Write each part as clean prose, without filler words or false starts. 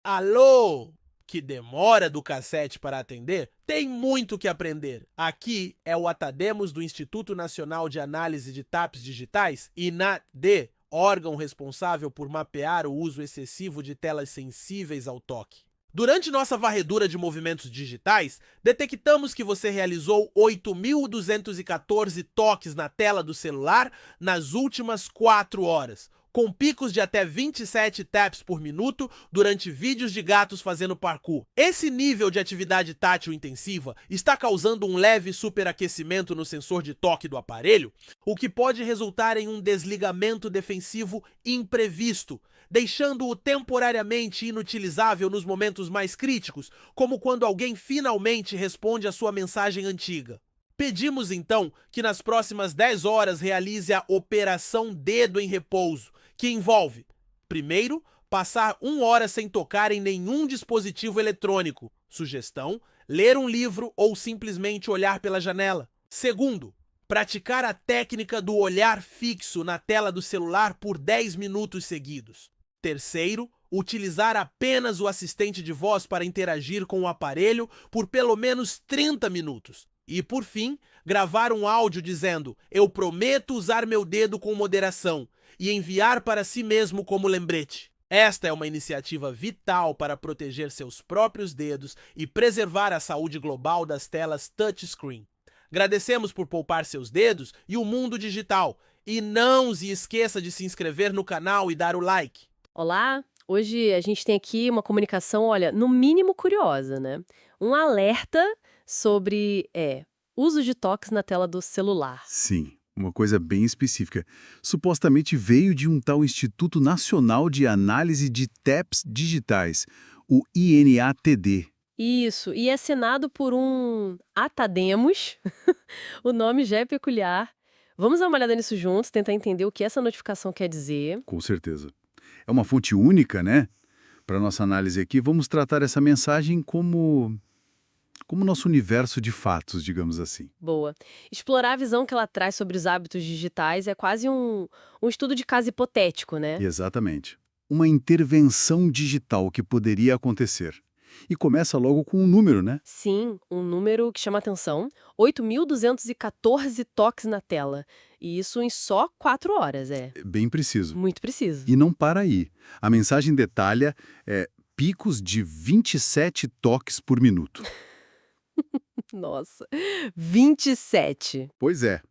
Alô? Que demora do cacete para atender? Tem muito que aprender. Aqui é o Atademos do Instituto Nacional de Análise de TAPs Digitais, INAD, órgão responsável por mapear o uso excessivo de telas sensíveis ao toque. Durante nossa varredura de movimentos digitais, detectamos que você realizou 8.214 toques na tela do celular nas últimas 4 horas, com picos de até 27 taps por minuto durante vídeos de gatos fazendo parkour. Esse nível de atividade tátil intensiva está causando um leve superaquecimento no sensor de toque do aparelho, o que pode resultar em um desligamento defensivo imprevisto, deixando-o temporariamente inutilizável nos momentos mais críticos, como quando alguém finalmente responde a sua mensagem antiga. Pedimos então que nas próximas 10 horas realize a Operação Dedo em Repouso, que envolve, primeiro, passar 1 hora sem tocar em nenhum dispositivo eletrônico. Sugestão: ler um livro ou simplesmente olhar pela janela. Segundo, praticar a técnica do olhar fixo na tela do celular por 10 minutos seguidos. Terceiro, utilizar apenas o assistente de voz para interagir com o aparelho por pelo menos 30 minutos. E, por fim, gravar um áudio dizendo: "Eu prometo usar meu dedo com moderação", e enviar para si mesmo como lembrete. Esta é uma iniciativa vital para proteger seus próprios dedos e preservar a saúde global das telas touchscreen. Agradecemos por poupar seus dedos e o mundo digital. E não se esqueça de se inscrever no canal e dar o like. Olá, hoje a gente tem aqui uma comunicação, olha, no mínimo curiosa, né? Um alerta sobre, uso de toques na tela do celular. Sim, uma coisa bem específica. Supostamente veio de um tal Instituto Nacional de Análise de TAPs Digitais, o INATD. Isso, e é assinado por um Atademos, o nome já é peculiar. Vamos dar uma olhada nisso juntos, tentar entender o que essa notificação quer dizer. Com certeza. É uma fonte única, né? Para nossa análise aqui, vamos tratar essa mensagem como nosso universo de fatos, digamos assim. Boa. Explorar a visão que ela traz sobre os hábitos digitais é quase um estudo de caso hipotético, né? Exatamente. Uma intervenção digital que poderia acontecer. E começa logo com um número, né? Sim, um número que chama atenção: 8.214 toques na tela. E isso em só 4 horas, é. É bem preciso. Muito preciso. E não para aí. A mensagem detalha picos de 27 toques por minuto. Nossa, 27. Pois é.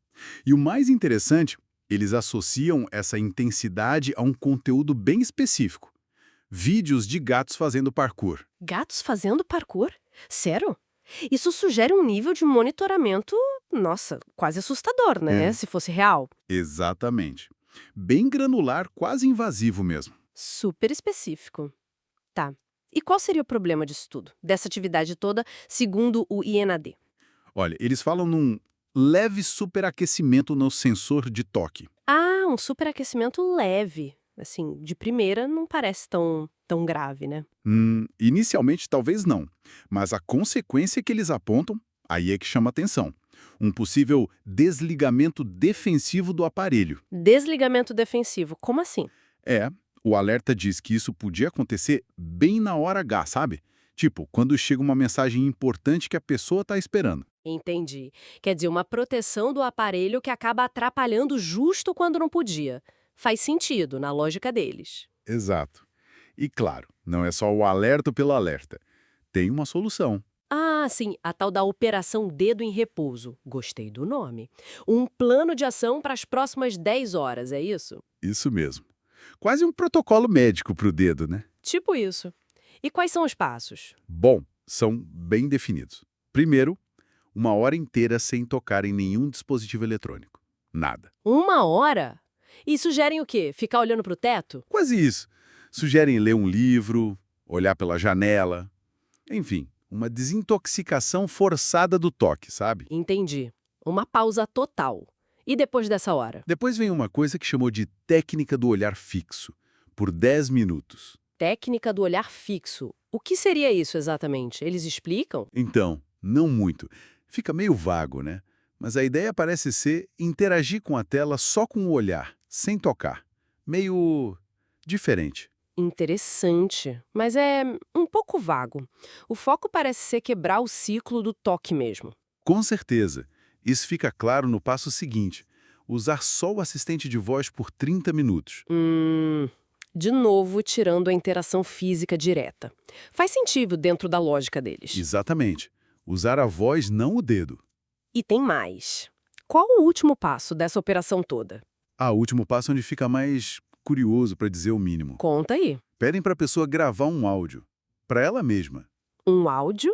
E o mais interessante, eles associam essa intensidade a um conteúdo bem específico. Vídeos de gatos fazendo parkour. Gatos fazendo parkour? Sério? Isso sugere um nível de monitoramento, nossa, quase assustador, né? É. Se fosse real. Exatamente. Bem granular, quase invasivo mesmo. Super específico. Tá. E qual seria o problema disso tudo? Dessa atividade toda, segundo o INAD? Olha, eles falam num leve superaquecimento no sensor de toque. Ah, um superaquecimento leve. Assim, de primeira não parece tão grave, né? Inicialmente talvez não, mas a consequência que eles apontam, aí é que chama atenção. Um possível desligamento defensivo do aparelho. Desligamento defensivo, como assim? O alerta diz que isso podia acontecer bem na hora H, sabe? Tipo, quando chega uma mensagem importante que a pessoa está esperando. Entendi. Quer dizer, uma proteção do aparelho que acaba atrapalhando justo quando não podia. Faz sentido, na lógica deles. Exato. E claro, não é só o alerta pelo alerta. Tem uma solução. Ah, sim, a tal da Operação Dedo em Repouso. Gostei do nome. Um plano de ação para as próximas 10 horas, é isso? Isso mesmo. Quase um protocolo médico para o dedo, né? Tipo isso. E quais são os passos? Bom, são bem definidos. Primeiro, 1 hora inteira sem tocar em nenhum dispositivo eletrônico. Nada. 1 hora? E sugerem o quê? Ficar olhando para o teto? Quase isso. Sugerem ler um livro, olhar pela janela. Enfim, uma desintoxicação forçada do toque, sabe? Entendi. Uma pausa total. E depois dessa hora? Depois vem uma coisa que chamou de técnica do olhar fixo, por 10 minutos. Técnica do olhar fixo. O que seria isso exatamente? Eles explicam? Então, não muito. Fica meio vago, né? Mas a ideia parece ser interagir com a tela só com o olhar, sem tocar. Meio diferente. Interessante, mas é um pouco vago. O foco parece ser quebrar o ciclo do toque mesmo. Com certeza. Isso fica claro no passo seguinte: usar só o assistente de voz por 30 minutos. De novo, tirando a interação física direta. Faz sentido dentro da lógica deles. Exatamente. Usar a voz, não o dedo. E tem mais. Qual o último passo dessa operação toda? O último passo é onde fica mais curioso, para dizer o mínimo. Conta aí. Pedem para a pessoa gravar um áudio, para ela mesma, Um áudio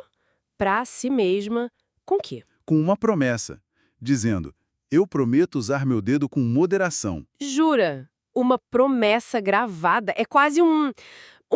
para si mesma com quê? com uma promessa, dizendo: eu prometo usar meu dedo com moderação. Jura? Uma promessa gravada. É quase um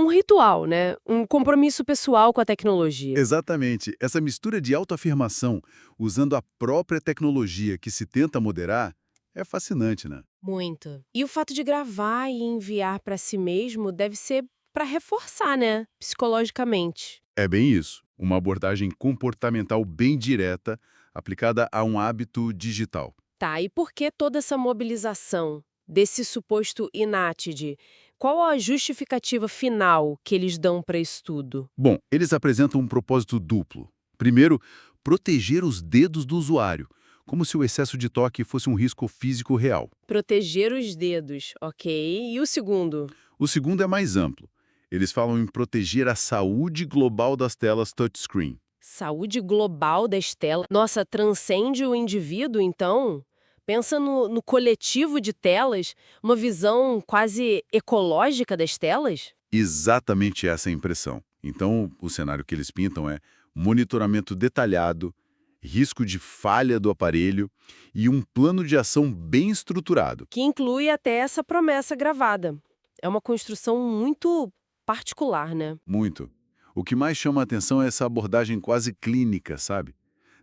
ritual, né? Um compromisso pessoal com a tecnologia. Exatamente. Essa mistura de autoafirmação, usando a própria tecnologia que se tenta moderar, é fascinante, né? Muito. E o fato de gravar e enviar para si mesmo deve ser para reforçar, né? Psicologicamente. É bem isso. Uma abordagem comportamental bem direta, aplicada a um hábito digital. Tá, e por que toda essa mobilização desse suposto INATD? Qual a justificativa final que eles dão para estudo? Bom, eles apresentam um propósito duplo. Primeiro, proteger os dedos do usuário, como se o excesso de toque fosse um risco físico real. Proteger os dedos, ok. E o segundo? O segundo é mais amplo. Eles falam em proteger a saúde global das telas touchscreen. Saúde global das telas. Nossa, transcende o indivíduo, então? Pensa no coletivo de telas, uma visão quase ecológica das telas? Exatamente essa é a impressão. Então, o cenário que eles pintam é monitoramento detalhado, risco de falha do aparelho e um plano de ação bem estruturado. Que inclui até essa promessa gravada. É uma construção muito particular, né? Muito. O que mais chama a atenção é essa abordagem quase clínica, sabe?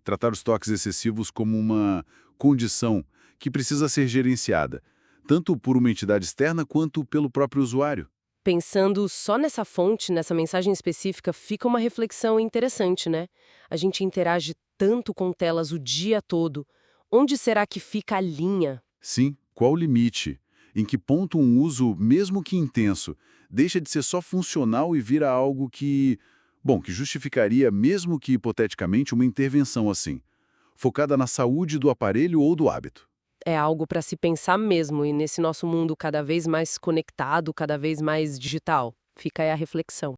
Tratar os toques excessivos como uma condição que precisa ser gerenciada, tanto por uma entidade externa quanto pelo próprio usuário. Pensando só nessa fonte, nessa mensagem específica, fica uma reflexão interessante, né? A gente interage tanto com telas o dia todo. Onde será que fica a linha? Sim, qual o limite? Em que ponto um uso, mesmo que intenso, deixa de ser só funcional e vira algo que justificaria, mesmo que hipoteticamente, uma intervenção assim, focada na saúde do aparelho ou do hábito? É algo para se pensar mesmo, e nesse nosso mundo cada vez mais conectado, cada vez mais digital. Fica aí a reflexão.